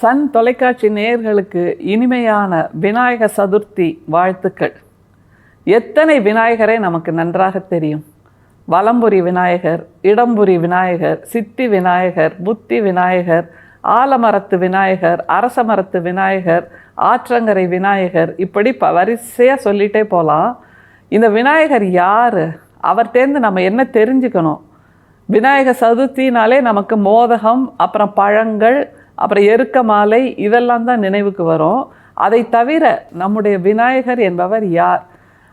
Sun தொலைக்காட்சி நேயர்களுக்கு இனிமையான விநாயக சதுர்த்தி வாழ்த்துக்கள். எத்தனை விநாயகரை நமக்கு நன்றாக தெரியும். வலம்புரி விநாயகர், இடம்புரி விநாயகர், சித்தி விநாயகர், புத்தி விநாயகர், ஆலமரத்து விநாயகர், அரச மரத்து விநாயகர், ஆற்றங்கரை விநாயகர், இப்படி வரிசையாக சொல்லிகிட்டே போகலாம். இந்த விநாயகர் யார்? அவர்கிட்டேருந்து நம்ம என்ன தெரிஞ்சுக்கணும்? விநாயக சதுர்த்தினாலே நமக்கு மோதகம், அப்புறம் பழங்கள், அப்புறம் எருக்க மாலை, இதெல்லாம் தான் நினைவுக்கு வரும். அதை தவிர நம்முடைய விநாயகர் என்பவர் யார்?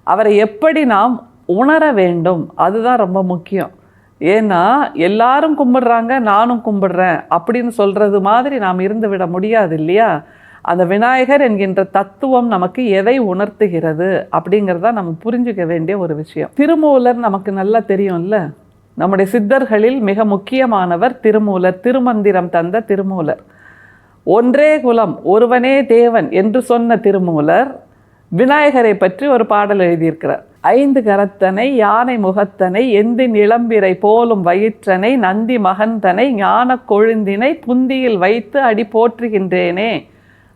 அவரை எப்படி நாம் உணர வேண்டும்? அதுதான் ரொம்ப முக்கியம். ஏன்னா எல்லாரும் கும்பிடுறாங்க, நானும் கும்பிடுறேன் அப்படின்னு சொல்கிறது மாதிரி நாம் இருந்து விட முடியாது இல்லையா? அந்த விநாயகர் என்கின்ற தத்துவம் நமக்கு எதை உணர்த்துகிறது அப்படிங்கிறத நம்ம புரிஞ்சுக்க வேண்டிய ஒரு விஷயம். திருமூலர் நமக்கு நல்லா தெரியும்ல. நம்முடைய சித்தர்களில் மிக முக்கியமானவர் திருமூலர். திருமந்திரம் தந்த திருமூலர். ஒன்றே குலம் ஒருவனே தேவன் என்று சொன்ன திருமூலர் விநாயகரை பற்றி ஒரு பாடல் எழுதியிருக்கிறார். 5 கரத்தனை, யானை முகத்தனை, எந்தின் இளம்பிரை போலும் வயிற்றனை, நந்தி மகந்தனை, ஞான கொழுந்தினை புந்தியில் வைத்து அடி போற்றுகின்றேனே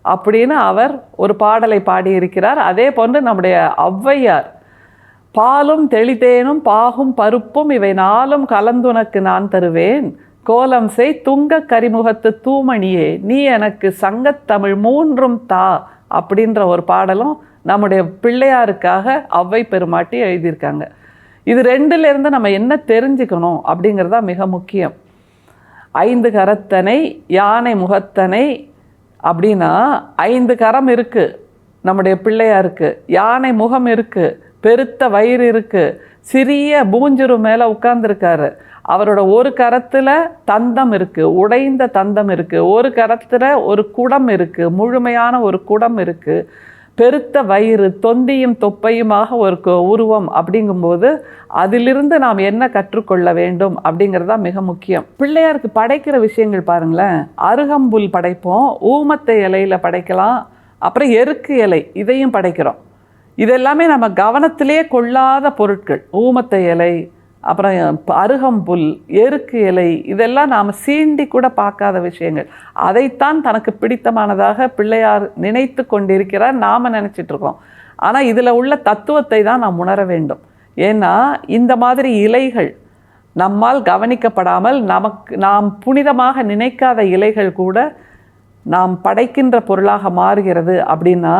அப்படின்னு அவர் ஒரு பாடலை பாடியிருக்கிறார். அதே போன்று நம்முடைய ஔவையார், பாலும் தெளிதேனும் பாகும் பருப்பும் இவை 4ம் கலந்துனக்கு நான் தருவேன், கோலம் செய் துங்க கரிமுகத்து தூமணியே நீ எனக்கு சங்கத்தமிழ் 3ம் தா அப்படின்ற ஒரு பாடலும் நம்முடைய பிள்ளையாருக்காக ஔவை பெருமாட்டி எழுதியிருக்காங்க. இது 2லேருந்து நம்ம என்ன தெரிஞ்சுக்கணும் அப்படிங்கிறதா மிக முக்கியம். 5 கரத்தனை, யானை முகத்தனை அப்படின்னா 5 கரம் இருக்குது நம்முடைய பிள்ளையாருக்கு, யானை முகம் இருக்குது, பெருத்த வயிறு இருக்குது, சிறிய பூஞ்சுரு மேலே உட்கார்ந்துருக்காரு. அவரோட ஒரு கரத்தில் தந்தம் இருக்குது, உடைந்த தந்தம் இருக்குது, ஒரு கரத்தில் ஒரு குடம் இருக்குது, முழுமையான ஒரு குடம் இருக்குது, பெருத்த வயிறு, தொந்தியும் தொப்பையுமாக ஒரு உருவம். அப்படிங்கும்போது அதிலிருந்து நாம் என்ன கற்றுக்கொள்ள வேண்டும் அப்படிங்கிறது தான் மிக முக்கியம். பிள்ளையாருக்கு படைக்கிற விஷயங்கள் பாருங்களேன். அருகம்புல் படைப்போம், ஊமத்தை இலையில் படைக்கலாம், அப்புறம் எருக்கு இலை இதையும் படைக்கிறோம். இதெல்லாமே நம்ம கவனத்திலே கொள்ளாத பொருட்கள். ஊமத்தை இலை, அப்புறம் அருகம்புல், எருக்கு இலை, இதெல்லாம் நாம் சீண்டி கூட பார்க்காத விஷயங்கள். அதைத்தான் தனக்கு பிடித்தமானதாக பிள்ளையார் நினைத்து கொண்டிருக்கிறார், நாம் நினச்சிட்ருக்கோம். ஆனால் இதில் உள்ள தத்துவத்தை தான் நாம் உணர வேண்டும். ஏன்னா இந்த மாதிரி இலைகள் நம்மால் கவனிக்கப்படாமல் நாம் புனிதமாக நினைக்காத இலைகள் கூட நாம் படைக்கின்ற பொருளாக மாறுகிறது. அப்படின்னா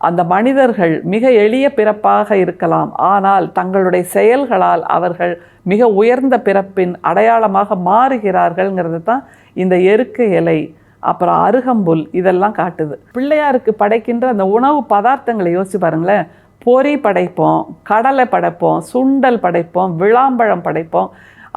அந்த மனிதர்கள் மிக எளிய பிறப்பாக இருக்கலாம், ஆனால் தங்களுடைய செயல்களால் அவர்கள் மிக உயர்ந்த பிறப்பின் அடையாளமாக மாறுகிறார்கள்ங்கிறது தான் இந்த எருக்கு இலை, அப்புறம் அருகம்புல் இதெல்லாம் காட்டுது. பிள்ளையாருக்கு படைக்கின்ற அந்த உணவு பதார்த்தங்களை யோசிச்சு பாருங்களேன். பொரி படைப்போம், கடலை படைப்போம், சுண்டல் படைப்போம், விளாம்பழம் படைப்போம்,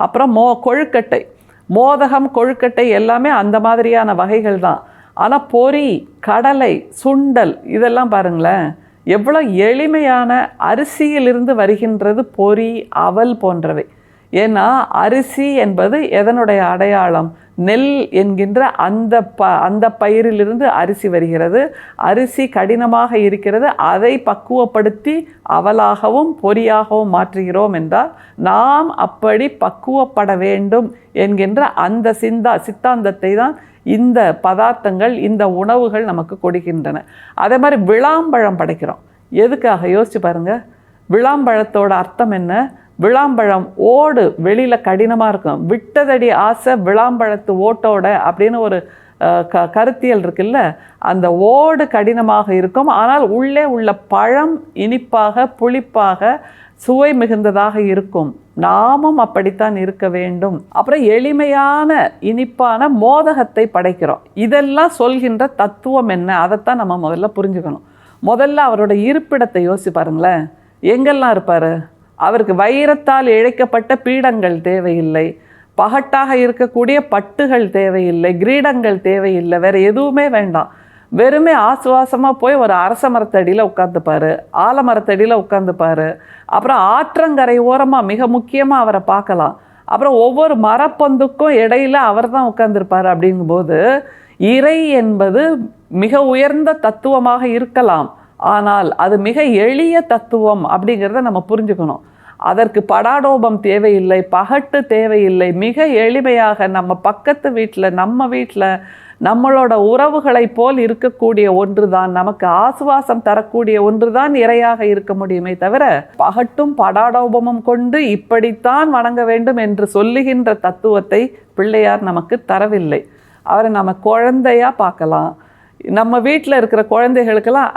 அப்புறம் கொழுக்கட்டை, மோதகம், கொழுக்கட்டை எல்லாமே அந்த மாதிரியான வகைகள் தான். ஆனால் பொரி, கடலை, சுண்டல் இதெல்லாம் பாருங்களேன் எவ்வளோ எளிமையான அரிசியிலிருந்து வருகின்றது. பொரி, அவல் போன்றவை. ஏன்னா அரிசி என்பது எதனுடைய அடையாளம்? நெல் என்கின்ற அந்த பயிரிலிருந்து அரிசி வருகிறது. அரிசி கடினமாக இருக்கிறது, அதை பக்குவப்படுத்தி அவலாகவும் பொரியாகவும் மாற்றுகிறோம் என்றால் நாம் அப்படி பக்குவப்பட வேண்டும் என்கின்ற அந்த சித்தாந்தத்தை தான் இந்த பதார்த்தங்கள், இந்த உணவுகள் நமக்கு கொடுக்கின்றன. அதே மாதிரி விளாம்பழம் படைக்கிறோம். எதுக்காக யோசிச்சு பாருங்கள். விளாம்பழத்தோட அர்த்தம் என்ன? விளாம்பழம் ஓடு வெளியில் கடினமாக இருக்கும், விட்டதடி ஆசை விளாம்பழத்து ஓட்டோட அப்படின்னு ஒரு கருத்தியல் இருக்குல்ல. அந்த ஓடு கடினமாக இருக்கும், ஆனால் உள்ளே உள்ள பழம் இனிப்பாக, புளிப்பாக, சுவை மிகுந்ததாக இருக்கும். நாமும் அப்படித்தான் இருக்க வேண்டும். அப்புறம் எளிமையான இனிப்பான மோதகத்தை படைக்கிறோம். இதெல்லாம் சொல்கின்ற தத்துவம் என்ன? அதைத்தான் நம்ம முதல்ல புரிஞ்சுக்கணும். முதல்ல அவரோட இருப்பிடத்தை யோசிச்சு பாருங்களேன். எங்கெல்லாம் இருப்பார்? அவருக்கு வைரத்தால் இழைக்கப்பட்ட பீடங்கள் தேவையில்லை, பகட்டாக இருக்கக்கூடிய பட்டுகள் தேவையில்லை, கிரீடங்கள் தேவையில்லை, வேறு எதுவுமே வேண்டாம். வெறுமே ஆசுவாசமாக போய் ஒரு அரச மரத்தடியில் உட்காந்துப்பார், ஆலமரத்தடியில் உட்காந்துப்பார். அப்புறம் ஆற்றங்கரை ஓரமாக மிக முக்கியமாக அவரை பார்க்கலாம். அப்புறம் ஒவ்வொரு மரப்பொந்துக்கும் இடையில் அவர் தான் உட்காந்துருப்பார். அப்படிங்கும்போது இறை என்பது மிக உயர்ந்த தத்துவமாக இருக்கலாம், ஆனால் அது மிக எளிய தத்துவம் அப்படிங்கிறத நம்ம புரிஞ்சுக்கணும். அதற்கு படாடோபம் தேவையில்லை, பகட்டு தேவையில்லை. மிக எளிமையாக நம்ம பக்கத்து வீட்டில், நம்ம வீட்டில் நம்மளோட உறவுகளைப் போல் இருக்கக்கூடிய ஒன்றுதான், நமக்கு ஆசுவாசம் தரக்கூடிய ஒன்றுதான் இறையாக இருக்க முடியுமே தவிர பகட்டும் படாடோபமும் கொண்டு இப்படித்தான் வணங்க வேண்டும் என்று சொல்லுகின்ற தத்துவத்தை பிள்ளையார் நமக்கு தரவில்லை. அவரை நம்ம குழந்தையா பார்க்கலாம். நம்ம வீட்டில் இருக்கிற குழந்தைகளுக்கெல்லாம்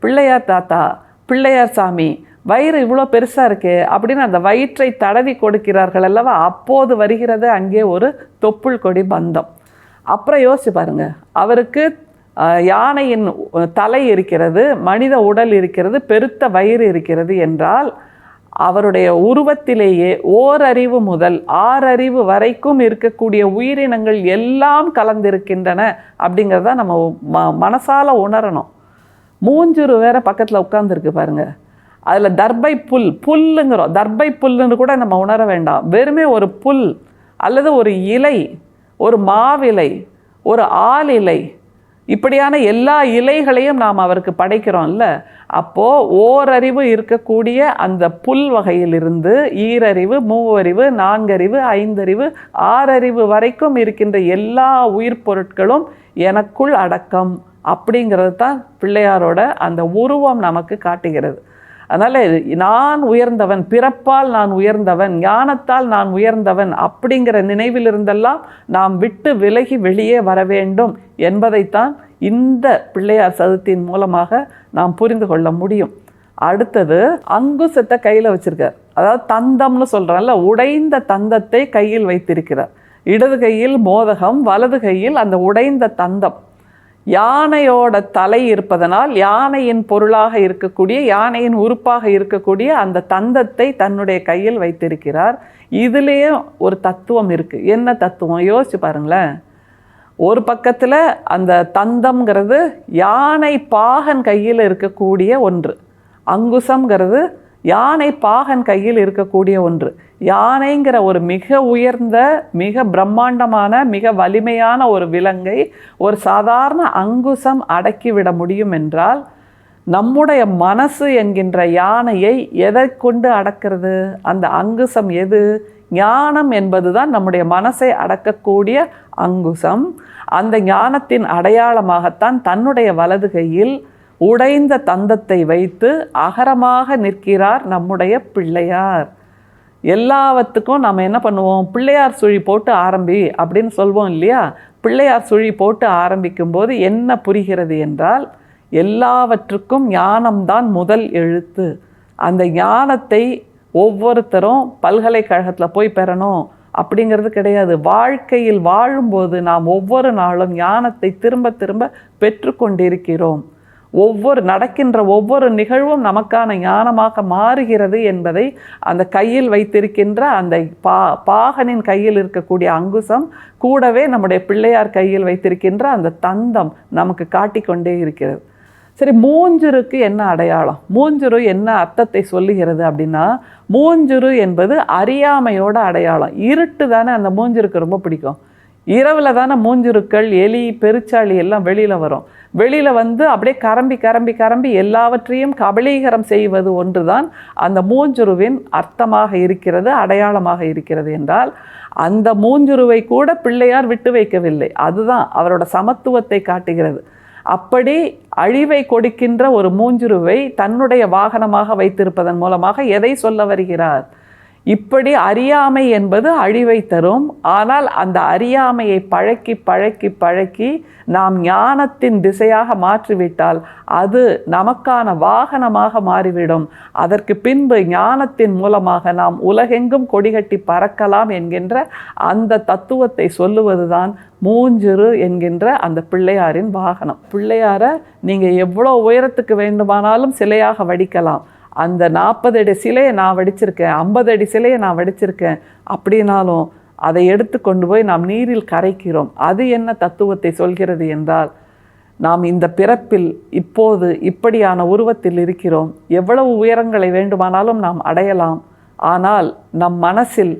பிள்ளையார் தாத்தா, பிள்ளையார் சாமி, வயிறு இவ்வளோ பெருசாக இருக்கே அப்படின்னு அந்த வயிற்றை தடவி கொடுக்கிறார்கள் அல்லவா, அப்போது வருகிறது அங்கே ஒரு தொப்புள் கொடி பந்தம். அப்புறம் யோசிச்சு பாருங்க, அவருக்கு யானையின் தலை இருக்கிறது, மனித உடல் இருக்கிறது, பெருத்த வயிறு இருக்கிறது என்றால் அவருடைய உருவத்திலேயே ஓரறிவு முதல் 6 அறிவு வரைக்கும் இருக்கக்கூடிய உயிரினங்கள் எல்லாம் கலந்திருக்கின்றன அப்படிங்கிறத நம்ம மனசால உணரணும். மூஞ்சுரு வேற பக்கத்தில் உட்கார்ந்துருக்கு பாருங்க, அதில் தர்பை புல்லுங்கிறோம், தர்பை புல்லுன்னு கூட நம்ம உணர வேண்டாம். வெறுமே ஒரு புல் அல்லது ஒரு இலை, ஒரு மாவிலை, ஒரு ஆளிலை, இப்படியான எல்லா இலைகளையும் நாம் அவருக்கு படைக்கிறோம்ல. அப்போது ஓரறிவு இருக்கக்கூடிய அந்த புல் வகையிலிருந்து ஈரறிவு, மூவறிவு, 4 அறிவு, 5 அறிவு, 6 அறிவு வரைக்கும் இருக்கின்ற எல்லா உயிர் பொருட்களும் எனக்குள் அடக்கம் அப்படிங்கிறது தான் பிள்ளையாரோட அந்த உருவம் நமக்கு காட்டுகிறது. அதனால் நான் உயர்ந்தவன், பிறப்பால் நான் உயர்ந்தவன், ஞானத்தால் நான் உயர்ந்தவன் அப்படிங்கிற நினைவிலிருந்தெல்லாம் நாம் விட்டு விலகி வெளியே வர வேண்டும் என்பதைத்தான் இந்த பிள்ளையார் சதுர்த்தியின் மூலமாக நாம் புரிந்து கொள்ள முடியும். அடுத்தது அங்குசத்தை கையில் வச்சிருக்கார். அதாவது தந்தம்னு சொல்கிறான்ல, உடைந்த தந்தத்தை கையில் வைத்திருக்கிறார். இடது கையில் மோதகம், வலது கையில் அந்த உடைந்த தந்தம். யானையோட தலை இருப்பதனால் யானையின் பொருளாக இருக்கக்கூடிய, யானையின் உறுப்பாக இருக்கக்கூடிய அந்த தந்தத்தை தன்னுடைய கையில் வைத்திருக்கிறார். இதுலேயே ஒரு தத்துவம் இருக்குது. என்ன தத்துவம் யோசிச்சு பாருங்களேன். ஒரு பக்கத்தில் அந்த தந்தம்ங்கிறது யானை பாகன் கையில் இருக்கக்கூடிய ஒன்று, அங்குசம்ங்கிறது யானை பாகன் கையில் இருக்கக்கூடிய ஒன்று. யானைங்கிற ஒரு மிக உயர்ந்த, மிக பிரம்மாண்டமான, மிக வலிமையான ஒரு விலங்கை ஒரு சாதாரண அங்குசம் அடக்கிவிட முடியும் என்றால், நம்முடைய மனசு என்கின்ற யானையை எதை கொண்டு அடக்கிறது? அந்த அங்குசம் எது? ஞானம் என்பதுதான் நம்முடைய மனசை அடக்கக்கூடிய அங்குசம். அந்த ஞானத்தின் அடையாளமாகத்தான் தன்னுடைய வலது கையில் உடைந்த தந்தத்தை வைத்து அகரமாக நிற்கிறார் நம்முடைய பிள்ளையார். எல்லாவற்றுக்கும் நம்ம என்ன பண்ணுவோம்? பிள்ளையார் சுழி போட்டு ஆரம்பி அப்படின்னு சொல்வோம் இல்லையா? பிள்ளையார் சுழி போட்டு ஆரம்பிக்கும் போது என்ன புரிகிறது என்றால், எல்லாவற்றுக்கும் ஞானம்தான் முதல் எழுத்து. அந்த ஞானத்தை ஒவ்வொருத்தரும் பல்கலைக்கழகத்தில் போய் பெறணும் அப்படிங்கிறது கிடையாது. வாழ்க்கையில் வாழும்போது நாம் ஒவ்வொரு நாளும் ஞானத்தை திரும்ப திரும்ப பெற்றுக்கொண்டிருக்கிறோம். நடக்கின்ற ஒவ்வொரு நிகழ்வும் நமக்கான ஞானமாக மாறுகிறது என்பதை அந்த கையில் வைத்திருக்கின்ற அந்த பாகனின் கையில் இருக்கக்கூடிய அங்குசம், கூடவே நம்முடைய பிள்ளையார் கையில் வைத்திருக்கின்ற அந்த தந்தம் நமக்கு காட்டிக்கொண்டே இருக்கிறது. சரி, மூஞ்சுருக்கு என்ன அடையாளம்? மூஞ்சுரு என்ன அர்த்தத்தை சொல்லுகிறது அப்படின்னா, மூஞ்சுரு என்பது அறியாமையோட அடையாளம். இருட்டு தானே அந்த மூஞ்சுருக்கு ரொம்ப பிடிக்கும். இரவில் தானே மூஞ்சுருக்கள், எலி, பெருச்சாளி எல்லாம் வெளியில் வரும். வெளியில் வந்து அப்படியே கரம்பி கரம்பி கரம்பி எல்லாவற்றையும் கபலீகரம் செய்வது ஒன்றுதான் அந்த மூஞ்சுருவின் அர்த்தமாக இருக்கிறது, அடையாளமாக இருக்கிறது என்றால், அந்த மூஞ்சுருவை கூட பிள்ளையார் விட்டு வைக்கவில்லை. அதுதான் அவரோட சமத்துவத்தை காட்டுகிறது. அப்படி அழிவை கொடுக்கின்ற ஒரு மூஞ்சுருவை தன்னுடைய வாகனமாக வைத்திருப்பதன் மூலமாக எதை சொல்ல வருகிறார்? இப்படி அறியாமை என்பது அழிவை தரும். ஆனால் அந்த அறியாமையை பழக்கி பழக்கி பழக்கி நாம் ஞானத்தின் திசையாக மாற்றிவிட்டால் அது நமக்கான வாகனமாக மாறிவிடும். அதற்கு பின்பு ஞானத்தின் மூலமாக நாம் உலகெங்கும் கொடிகட்டி பறக்கலாம் என்கின்ற அந்த தத்துவத்தை சொல்லுவதுதான் மூஞ்சுரு என்கின்ற அந்த பிள்ளையாரின் வாகனம். பிள்ளையாரை நீங்கள் எவ்வளோ உயரத்துக்கு வேண்டுமானாலும் சிலையாக வடிக்கலாம். அந்த 40 அடி சிலையை நான் வடிச்சிருக்கேன், 50 அடி சிலையை நான் வடிச்சிருக்கேன் அப்படின்னாலும் அதை எடுத்து கொண்டு போய் நாம் நீரில் கரைக்கிறோம். அது என்ன தத்துவத்தை சொல்கிறது என்றால், நாம் இந்த பிறப்பில் இப்போது இப்படியான உருவத்தில் இருக்கிறோம். எவ்வளவு உயரங்களை வேண்டுமானாலும் நாம் அடையலாம். ஆனால் நம் மனசில்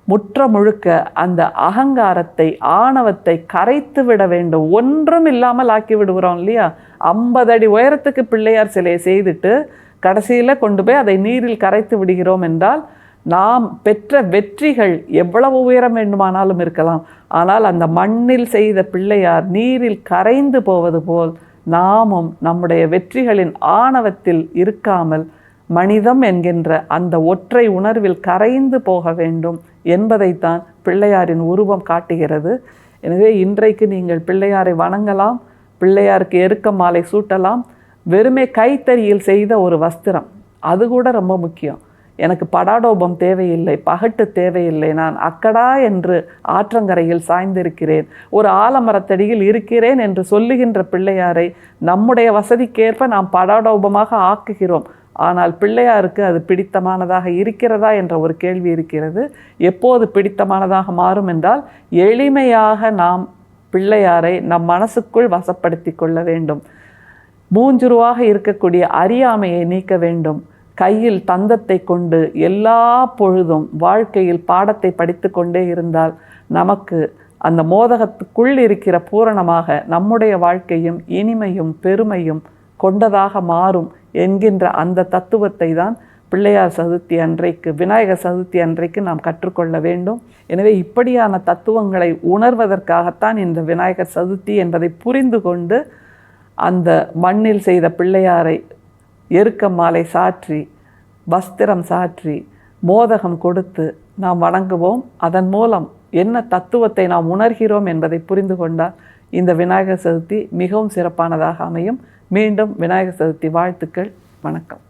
முற்ற முழுக்க அந்த அகங்காரத்தை, ஆணவத்தை கரைத்து விட வேண்டும். ஒன்றும் இல்லாமல் ஆக்கி விடுகிறோம் இல்லையா? 50 அடி உயரத்துக்கு பிள்ளையார் சிலையை செய்துட்டு கடைசியில் கொண்டு போய் அதை நீரில் கரைத்து விடுகிறோம் என்றால், நாம் பெற்ற வெற்றிகள் எவ்வளவு உயரம் வேண்டுமானாலும் இருக்கலாம். ஆனால் அந்த மண்ணில் செய்த பிள்ளையார் நீரில் கரைந்து போவது போல் நாமும் நம்முடைய வெற்றிகளின் ஆணவத்தில் இருக்காமல் மனிதம் என்கின்ற அந்த ஒற்றை உணர்வில் கரைந்து போக வேண்டும் என்பதைத்தான் பிள்ளையாரின் உருவம் காட்டுகிறது. எனவே இன்றைக்கு நீங்கள் பிள்ளையாரை வணங்கலாம், பிள்ளையாருக்கு எருக்க மாலை சூட்டலாம். வெறுமே கைத்தறியில் செய்த ஒரு வஸ்திரம், அது கூட ரொம்ப முக்கியம். எனக்கு படாடோபம் தேவையில்லை, பகட்டு தேவையில்லை, நான் அக்கடா என்று ஆற்றங்கரையில் சாய்ந்திருக்கிறேன், ஒரு ஆலமரத்தடியில் இருக்கிறேன் என்று சொல்லுகின்ற பிள்ளையாரை நம்முடைய வசதிக்கேற்ப நாம் படாடோபமாக ஆக்குகிறோம். ஆனால் பிள்ளையாருக்கு அது பிடித்தமானதாக இருக்கிறதா என்ற ஒரு கேள்வி இருக்கிறது. எப்போது பிடித்தமானதாக மாறும் என்றால், எளிமையாக நாம் பிள்ளையாரை நம் மனசுக்குள் வசப்படுத்தி கொள்ள வேண்டும். மூஞ்சுருவாக இருக்கக்கூடிய அறியாமையை நீக்க வேண்டும். கையில் தந்தத்தை கொண்டு எல்லா பொழுதும் வாழ்க்கையில் பாடத்தை படித்து கொண்டே இருந்தால் நமக்கு அந்த மோதகத்துக்குள் இருக்கிற பூரணமாக நம்முடைய வாழ்க்கையும் இனிமையும் பெருமையும் கொண்டதாக மாறும் என்கின்ற அந்த தத்துவத்தை தான் பிள்ளையார் சதுர்த்தி அன்றைக்கு, விநாயகர் சதுர்த்தி அன்றைக்கு நாம் கற்றுக்கொள்ள வேண்டும். எனவே இப்படியான தத்துவங்களை உணர்வதற்காகத்தான் இந்த விநாயகர் சதுர்த்தி என்பதை புரிந்து கொண்டு அந்த மண்ணில் செய்த பிள்ளையாரை எருக்க மாலை சாற்றி, வஸ்திரம் சாற்றி, மோதகம் கொடுத்து நாம் வணங்குவோம். அதன் மூலம் என்ன தத்துவத்தை நாம் உணர்கிறோம் என்பதை புரிந்து கொண்டால் இந்த விநாயகர் சதுர்த்தி மிகவும் சிறப்பானதாக அமையும். மீண்டும் விநாயகர் சதுர்த்தி வாழ்த்துக்கள். வணக்கம்.